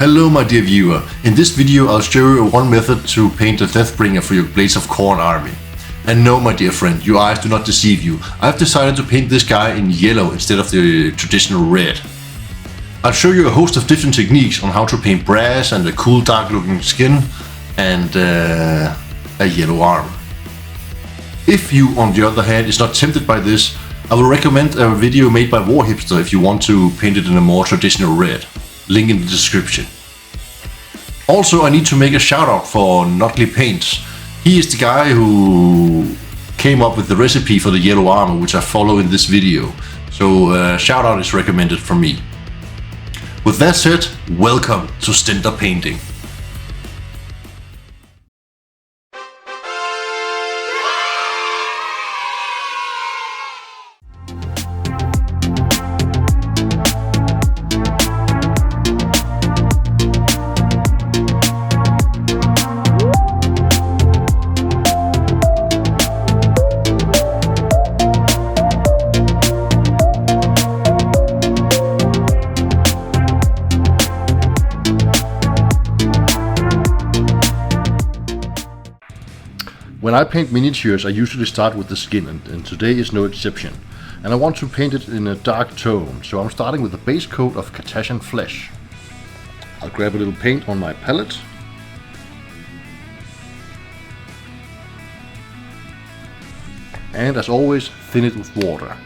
Hello my dear viewer, in this video I'll show you one method to paint a Deathbringer for your Blades of Khorne army. And no my dear friend, your eyes do not deceive you. I've decided to paint this guy in yellow instead of the traditional red. I'll show you a host of different techniques on how to paint brass and a cool dark looking skin and a yellow arm. If you on the other hand is not tempted by this, I will recommend a video made by Warhipster if you want to paint it in a more traditional red. Link in the description. Also, I need to make a shout out for Notly Paints. He is the guy who came up with the recipe for the yellow armor, which I follow in this video. So shout out is recommended from me. With that said, welcome to Stender painting. When I paint miniatures, I usually start with the skin, and today is no exception. And I want to paint it in a dark tone, so I'm starting with a base coat of Cartasian flesh. I'll grab a little paint on my palette. And as always, thin it with water.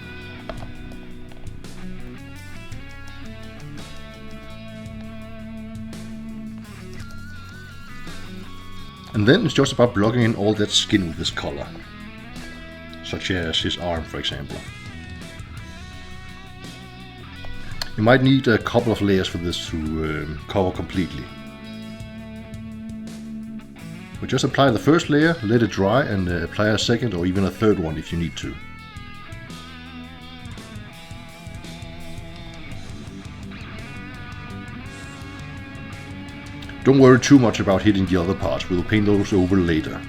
And then it's just about blocking in all that skin with this color, such as his arm for example. You might need a couple of layers for this to cover completely. But just apply the first layer, let it dry, and apply a second or even a third one if you need to. Don't worry too much about hitting the other parts, we'll paint those over later.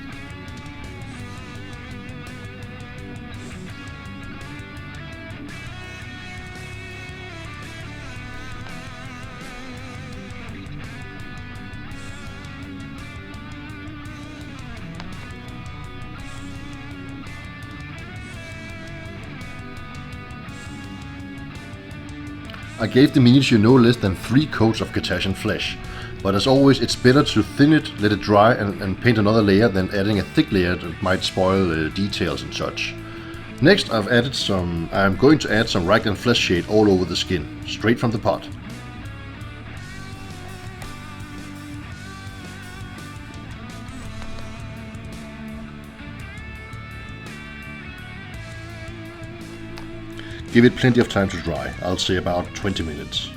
I gave the miniature no less than 3 coats of Cartasian flesh. But as always, it's better to thin it, let it dry and paint another layer than adding a thick layer that might spoil details and such. Next I'm going to add some raglan flesh shade all over the skin, straight from the pot. Give it plenty of time to dry, I'll say about 20 minutes.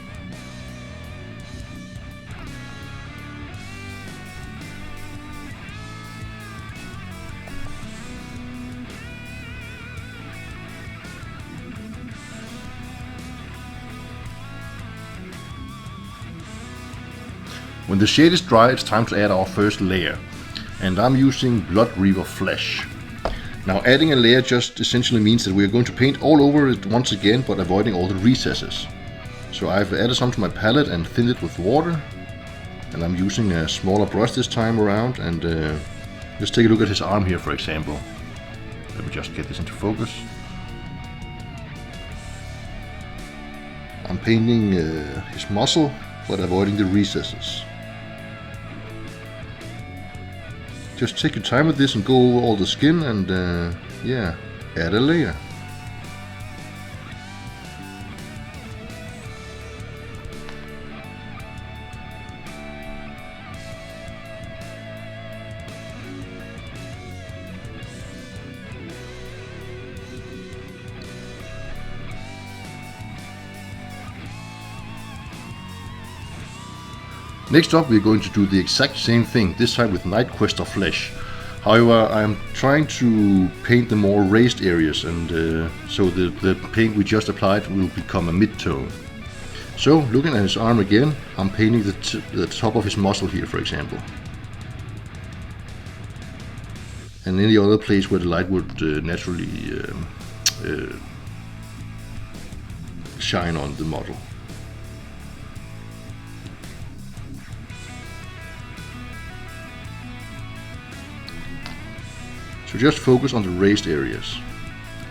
When the shade is dry, it's time to add our first layer, and I'm using Blood Reaver flesh. Now adding a layer just essentially means that we're going to paint all over it once again, but avoiding all the recesses. So I've added some to my palette and thinned it with water, and I'm using a smaller brush this time around, and let's take a look at his arm here for example. Let me just get this into focus. I'm painting his muscle, but avoiding the recesses. Just take your time with this and go over all the skin and yeah, add a layer. Next up we're going to do the exact same thing, this time with Night Quester flesh. However, I'm trying to paint the more raised areas, and so the paint we just applied will become a mid-tone. So looking at his arm again, I'm painting the top of his muscle here for example. And any other place where the light would naturally shine on the model. So just focus on the raised areas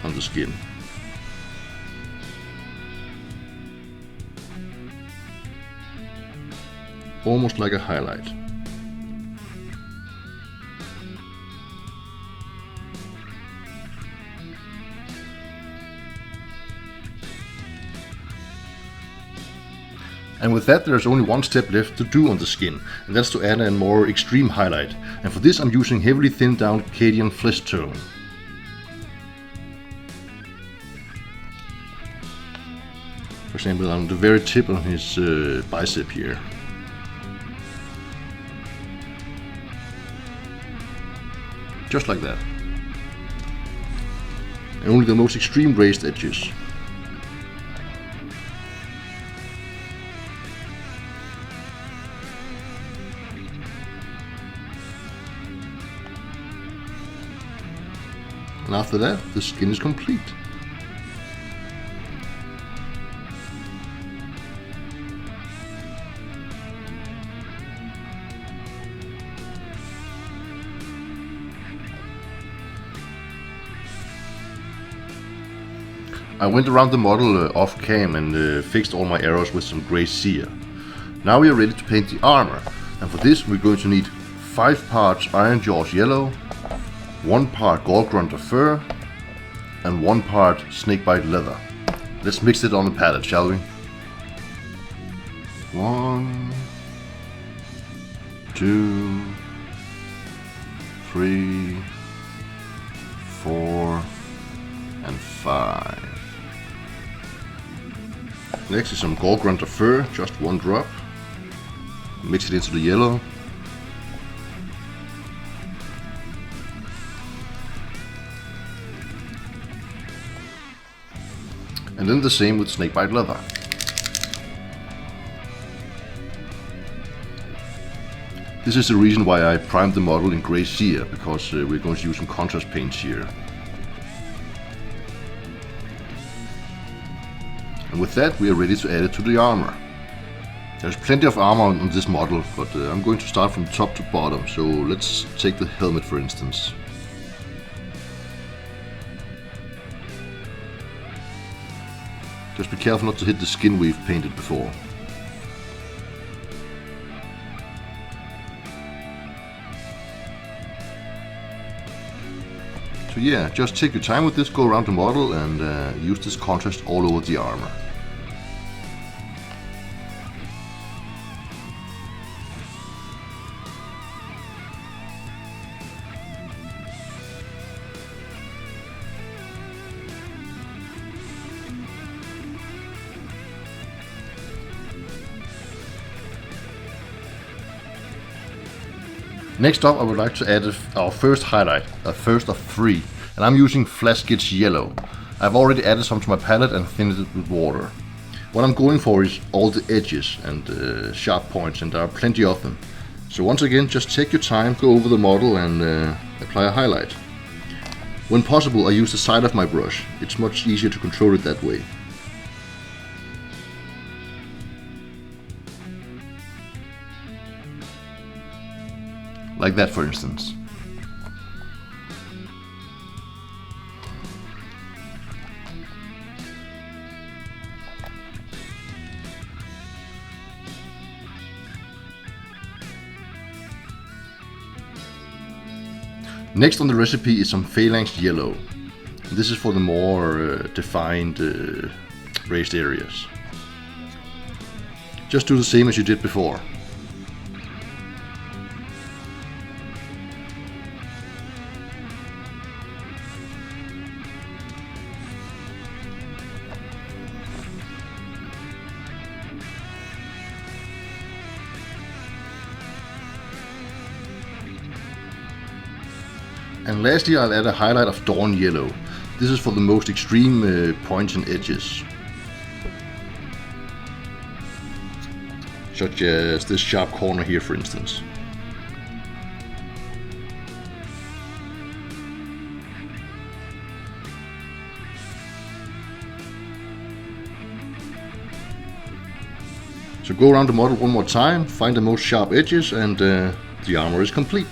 on the skin. Almost like a highlight. And with that, there's only one step left to do on the skin, and that's to add a more extreme highlight. And for this I'm using heavily thinned down Cadian flesh tone. For example, on the very tip of his bicep here. Just like that. And only the most extreme raised edges. And after that, the skin is complete. I went around the model off cam and fixed all my arrows with some grey cere. Now we are ready to paint the armor, and for this we're going to need 5 parts Iron Jaws yellow, 1 part Gorgrunter fur, and 1 part snakebite leather. Let's mix it on the palette, shall we? 1, 2, 3, 4, and 5. Next is some Gorgrunter fur, just 1 drop. Mix it into the yellow. And then the same with snakebite leather. This is the reason why I primed the model in grey cere, because we're going to use some contrast paints here. And with that we are ready to add it to the armor. There's plenty of armor on this model, but I'm going to start from top to bottom, so let's take the helmet for instance. Just be careful not to hit the skin we've painted before. So yeah, just take your time with this, go around the model and use this contrast all over the armor. Next up I would like to add our first highlight, a first of 3, and I'm using Flaskitch yellow. I've already added some to my palette and thinned it with water. What I'm going for is all the edges and sharp points, and there are plenty of them. So once again, just take your time, go over the model and apply a highlight. When possible I use the side of my brush, it's much easier to control it that way. Like that for instance. Next on the recipe is some phalanx yellow. This is for the more defined raised areas. Just do the same as you did before. And lastly I'll add a highlight of dawn yellow. This is for the most extreme points and edges. Such as this sharp corner here for instance. So go around the model one more time, find the most sharp edges, and the armor is complete.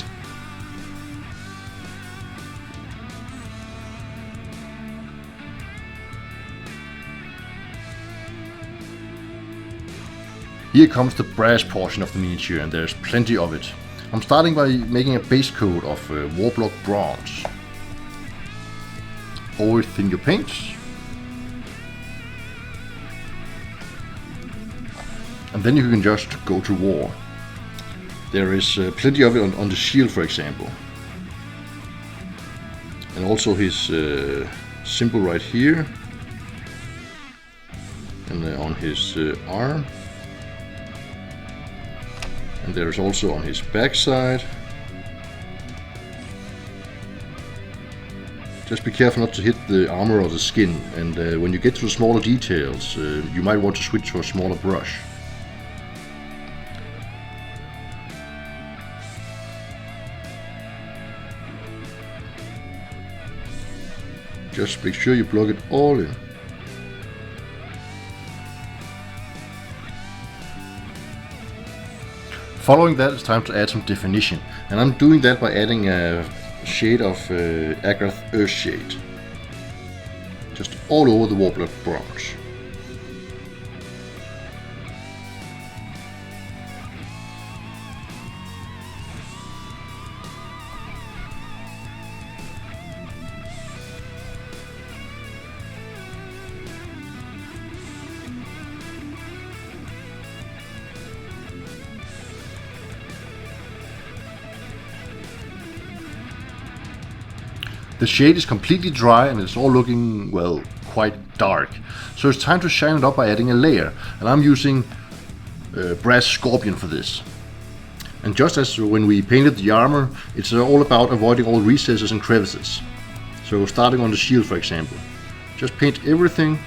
Here comes the brass portion of the miniature, and there's plenty of it. I'm starting by making a base coat of Warblock bronze. Always thin your paints. And then you can just go to war. There is plenty of it on the shield, for example. And also his symbol right here. And on his arm. And there is also on his backside. Just be careful not to hit the armor or the skin, and when you get to the smaller details, you might want to switch to a smaller brush. Just make sure you plug it all in. Following that, it's time to add some definition, and I'm doing that by adding a shade of Agrath Earthshade, just all over the Warblock bronze. The shade is completely dry and it's all looking, well, quite dark. So it's time to shine it up by adding a layer. And I'm using brass scorpion for this. And just as when we painted the armor, it's all about avoiding all recesses and crevices. So starting on the shield, for example. Just paint everything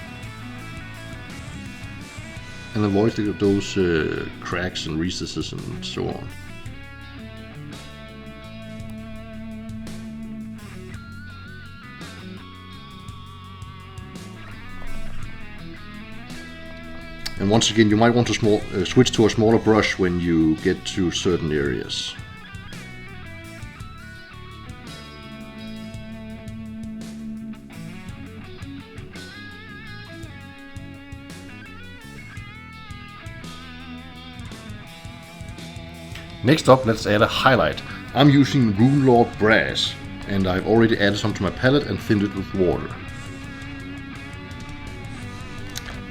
and avoid those cracks and recesses and so on. And once again, you might want to switch to a smaller brush when you get to certain areas. Next up, let's add a highlight. I'm using Runelord Brass, and I've already added some to my palette and thinned it with water.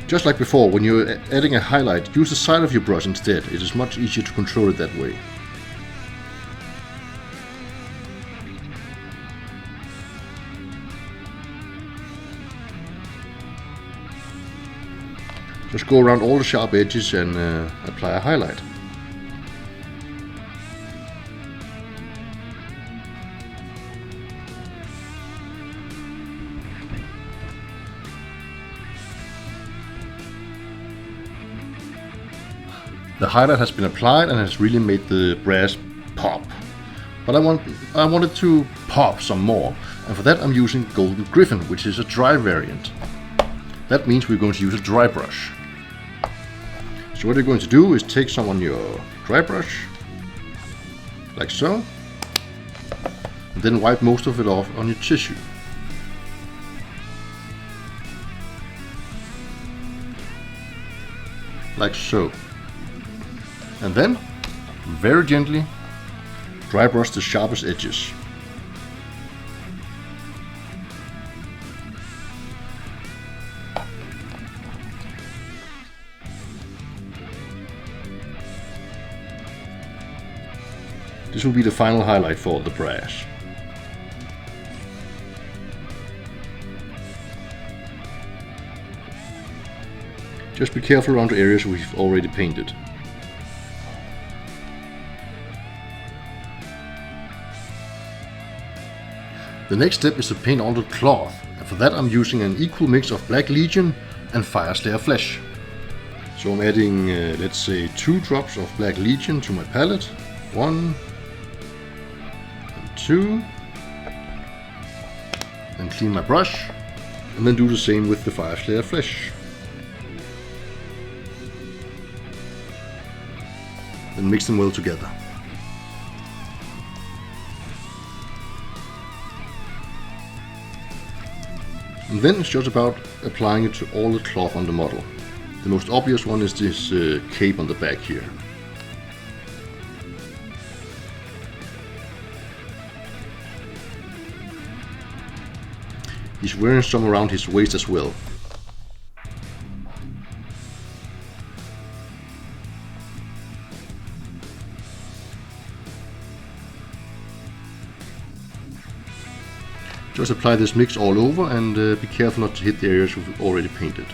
Just like before, when you're adding a highlight, use the side of your brush instead. It is much easier to control it that way. Just go around all the sharp edges and apply a highlight. The highlight has been applied and has really made the brass pop. But I wanted to pop some more, and for that I'm using Golden Griffin, which is a dry variant. That means we're going to use a dry brush. So what you're going to do is take some on your dry brush, like so, and then wipe most of it off on your tissue. Like so. And then, very gently, dry brush the sharpest edges. This will be the final highlight for the brass. Just be careful around the areas we've already painted. The next step is to paint all the cloth, and for that I'm using an equal mix of Black Legion and Fireslayer Flesh. So I'm adding, let's say, 2 drops of Black Legion to my palette. 1 and 2. Then clean my brush, and then do the same with the Fireslayer Flesh. Then mix them well together. And then it's just about applying it to all the cloth on the model. The most obvious one is this cape on the back here. He's wearing some around his waist as well. Just apply this mix all over and be careful not to hit the areas we've already painted.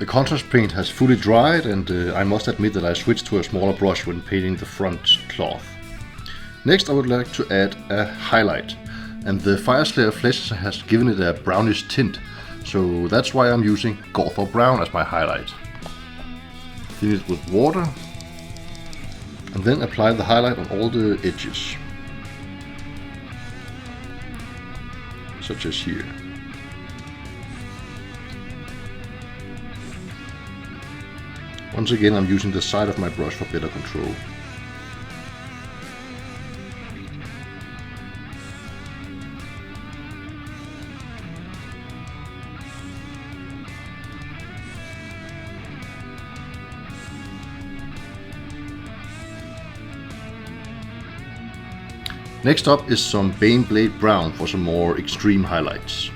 The contrast paint has fully dried, and I must admit that I switched to a smaller brush when painting the front cloth. Next I would like to add a highlight, and the Fireslayer flesh has given it a brownish tint, so that's why I'm using Gorthor Brown as my highlight. Thin it with water, and then apply the highlight on all the edges, such as here. Once again, I'm using the side of my brush for better control. Next up is some Baneblade Brown for some more extreme highlights.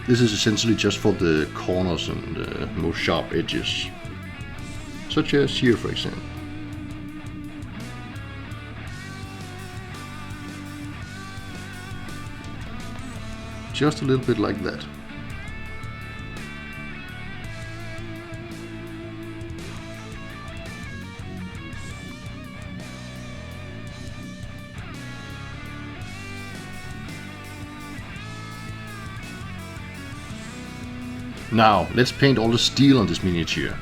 This is essentially just for the corners and the most sharp edges, such as here for example. Just a little bit like that. Now, let's paint all the steel on this miniature.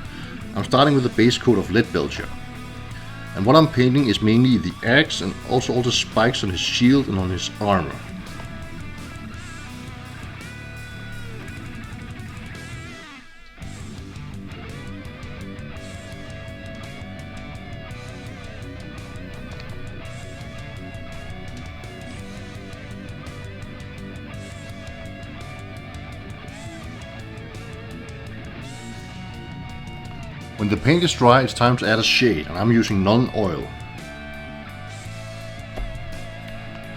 I'm starting with a base coat of Lead Belcher. And what I'm painting is mainly the axe and also all the spikes on his shield and on his armor. When the paint is dry, it's time to add a shade, and I'm using non-oil.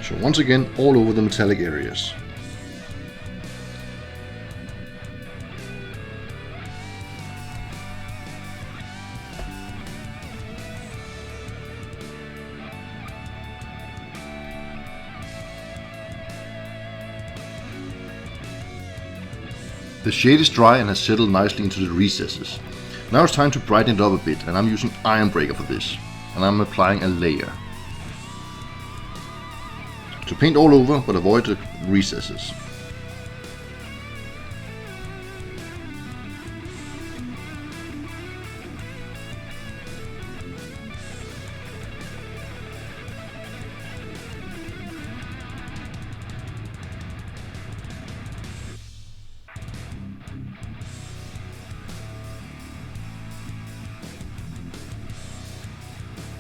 So once again, all over the metallic areas. The shade is dry and has settled nicely into the recesses. Now it's time to brighten it up a bit, and I'm using Ironbreaker for this, and I'm applying a layer. To paint all over, but avoid the recesses.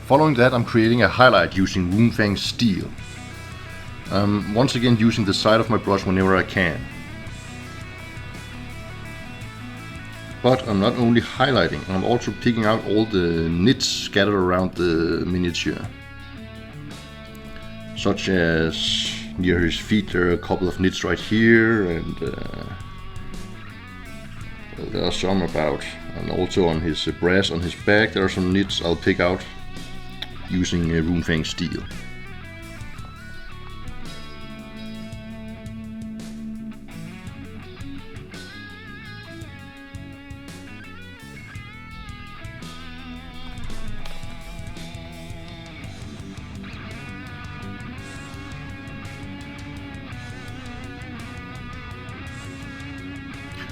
Following that, I'm creating a highlight using Runefang steel. Once again using the side of my brush whenever I can. But I'm not only highlighting, I'm also picking out all the nits scattered around the miniature. Such as near his feet, there are a couple of nits right here, and there are some about, and also on his brass on his back there are some nits I'll pick out using Runefang steel.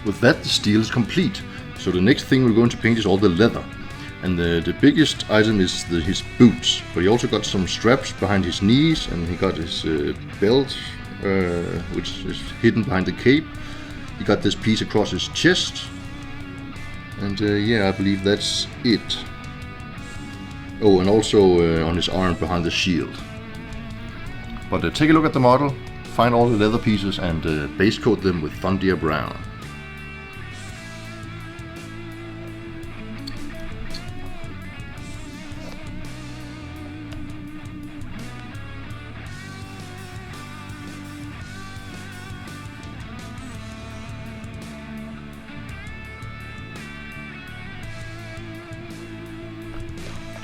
With that, the steel is complete. So the next thing we're going to paint is all the leather. And the biggest item is his boots, but he also got some straps behind his knees, and he got his belt, which is hidden behind the cape. He got this piece across his chest. And yeah, I believe that's it. Oh, and also on his arm behind the shield. But take a look at the model, find all the leather pieces and base coat them with Thundia Brown.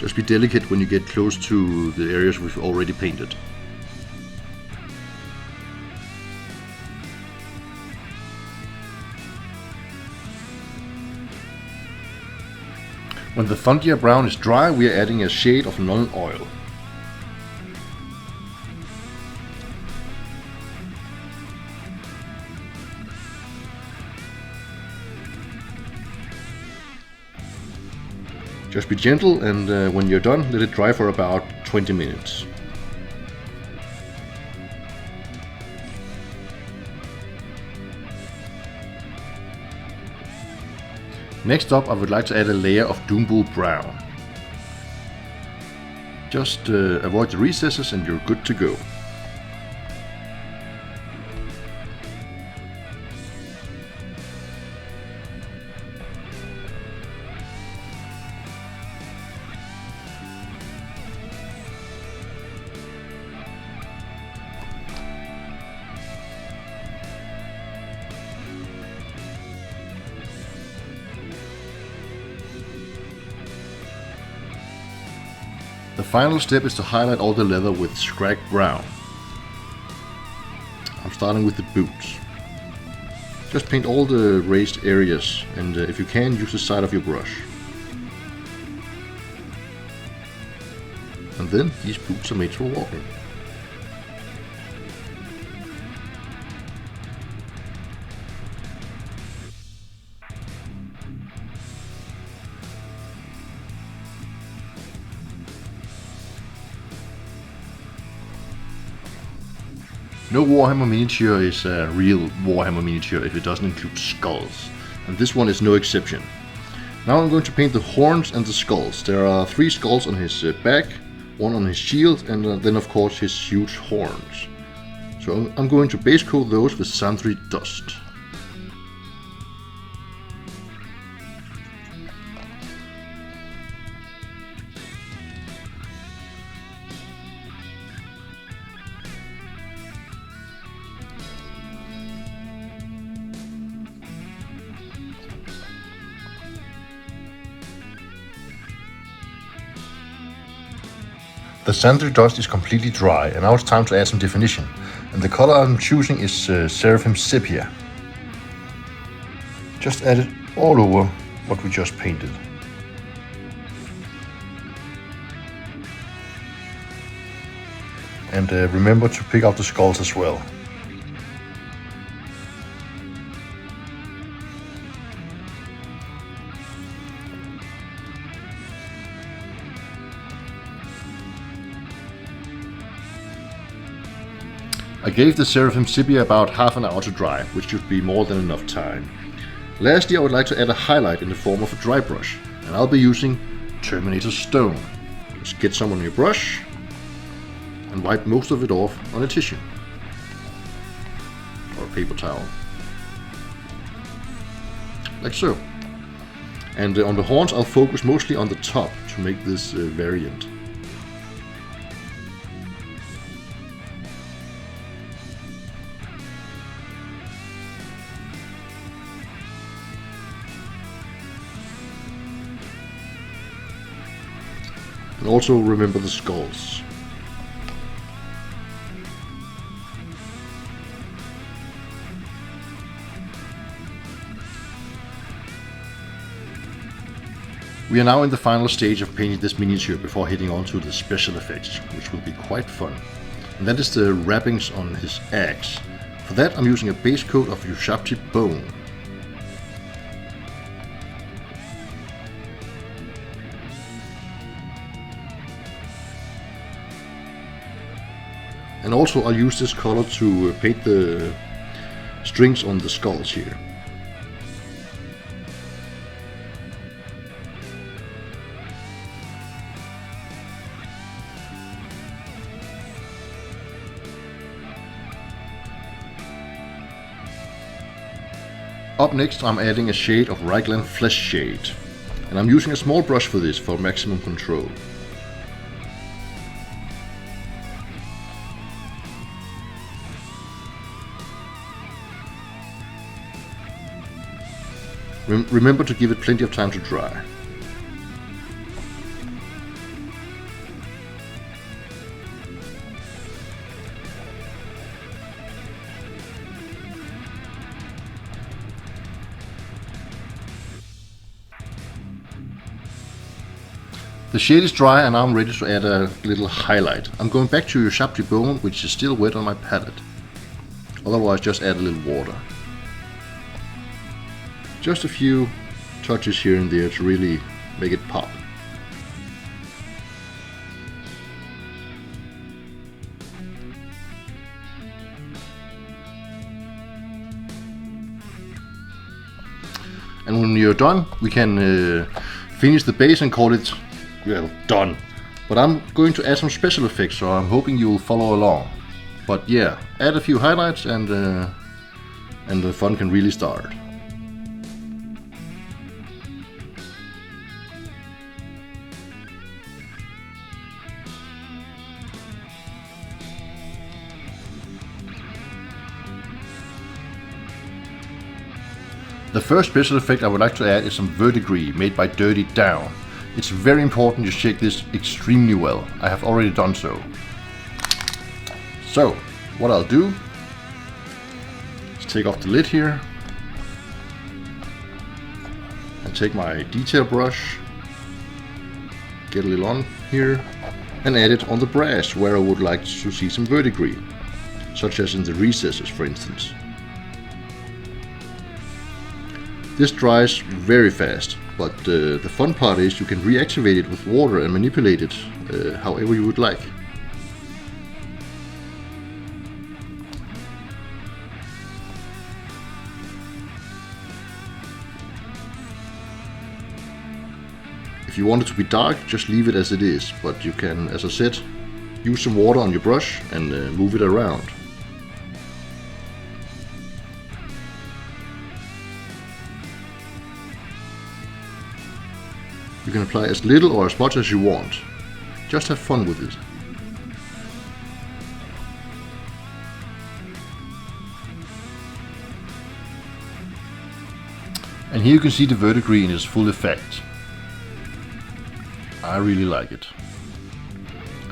Just be delicate when you get close to the areas we've already painted. When the Thundia Brown is dry, we are adding a shade of non-oil. Just be gentle, and when you're done, let it dry for about 20 minutes. Next up, I would like to add a layer of Doombull Brown. Just avoid the recesses and you're good to go. The final step is to highlight all the leather with Scrag Brown. I'm starting with the boots. Just paint all the raised areas, and if you can, use the side of your brush. And then these boots are made for walking. No Warhammer miniature is a real Warhammer miniature if it doesn't include skulls, and this one is no exception. Now I'm going to paint the horns and the skulls. There are 3 skulls on his back, 1 on his shield, and then of course his huge horns. So I'm going to base coat those with Sandry dust. The Sandry dust is completely dry, and now it's time to add some definition. And the color I'm choosing is Seraphim Sepia. Just add it all over what we just painted. And remember to pick out the skulls as well. I gave the Seraphim Sepia about half an hour to dry, which should be more than enough time. Lastly, I would like to add a highlight in the form of a dry brush, and I'll be using Terminator Stone. Just get some on your brush and wipe most of it off on a tissue or a paper towel, like so. And on the horns I'll focus mostly on the top to make this variant. And also remember the skulls. We are now in the final stage of painting this miniature before heading on to the special effects, which will be quite fun. And that is the wrappings on his axe. For that I'm using a base coat of Ushabti bone. And also I'll use this color to paint the strings on the skulls here. Up next I'm adding a shade of Raglan Flesh Shade, and I'm using a small brush for this for maximum control. Remember to give it plenty of time to dry. The shade is dry and I'm ready to add a little highlight. I'm going back to your Sharply Bone, which is still wet on my palette. Otherwise just add a little water. Just a few touches here and there to really make it pop. And when you're done, we can finish the base and call it, well, done. But I'm going to add some special effects, so I'm hoping you'll follow along. But yeah, add a few highlights and the fun can really start. The first special effect I would like to add is some verdigris made by Dirty Down. It's very important you check this extremely well. I have already done so. So, what I'll do is take off the lid here and take my detail brush, get a little on here and add it on the brass where I would like to see some verdigris, such as in the recesses for instance. This dries very fast, but the fun part is you can reactivate it with water and manipulate it however you would like. If you want it to be dark, just leave it as it is, but you can, as I said, use some water on your brush and move it around. You can apply as little or as much as you want. Just have fun with it. And here you can see the verdigris in its full effect. I really like it.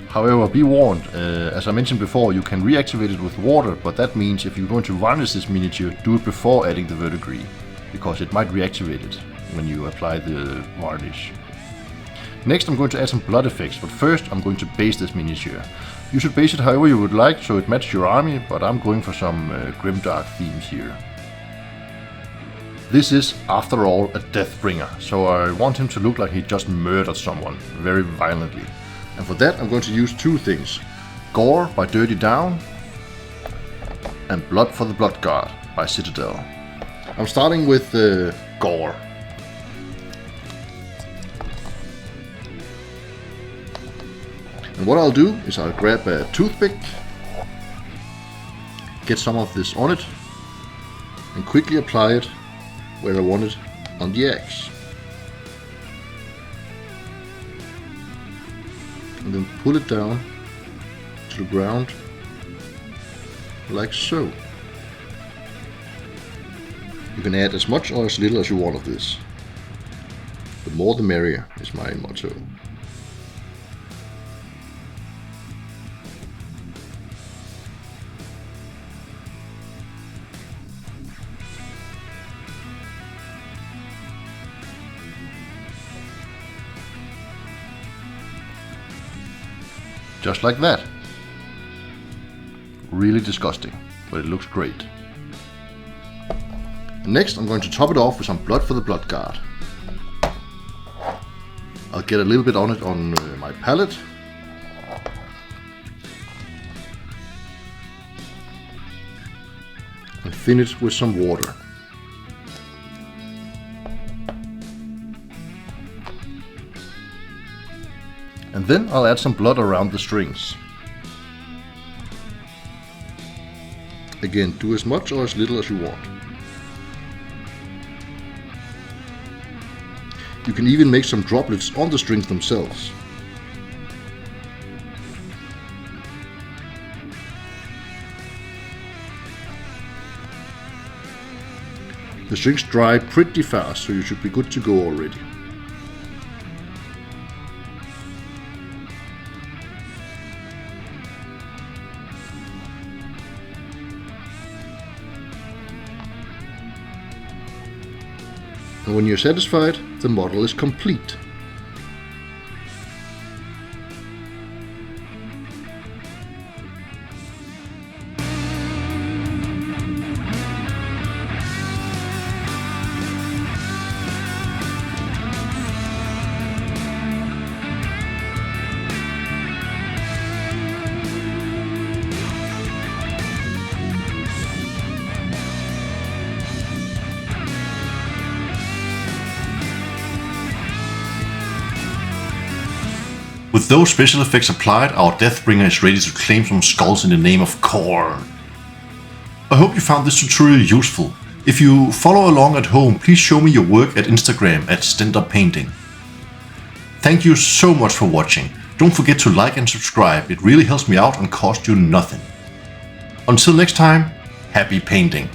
However, be warned, as I mentioned before, you can reactivate it with water, but that means if you're going to varnish this miniature, do it before adding the verdigris, because it might reactivate it when you apply the varnish. Next I'm going to add some blood effects, but first I'm going to base this miniature. You should base it however you would like so it matches your army, but I'm going for some grimdark themes here. This is, after all, a Deathbringer, so I want him to look like he just murdered someone, very violently. And for that I'm going to use two things. Gore by Dirty Down and Blood for the Blood God by Citadel. I'm starting with Gore. And what I'll do is I'll grab a toothpick, get some of this on it, and quickly apply it where I want it on the axe. And then pull it down to the ground, like so. You can add as much or as little as you want of this. The more the merrier is my motto. Just like that. Really disgusting, but it looks great. And next I'm going to top it off with some Blood for the Blood God. I'll get a little bit on it on my palette. And thin it with some water. And then I'll add some blood around the strings. Again, do as much or as little as you want. You can even make some droplets on the strings themselves. The strings dry pretty fast, so you should be good to go already. And when you're satisfied, the model is complete. With those special effects applied, our Deathbringer is ready to claim some skulls in the name of Khorne. I hope you found this tutorial useful. If you follow along at home, please show me your work at Instagram at Stender Painting. Thank you so much for watching. Don't forget to like and subscribe, it really helps me out and costs you nothing. Until next time, happy painting!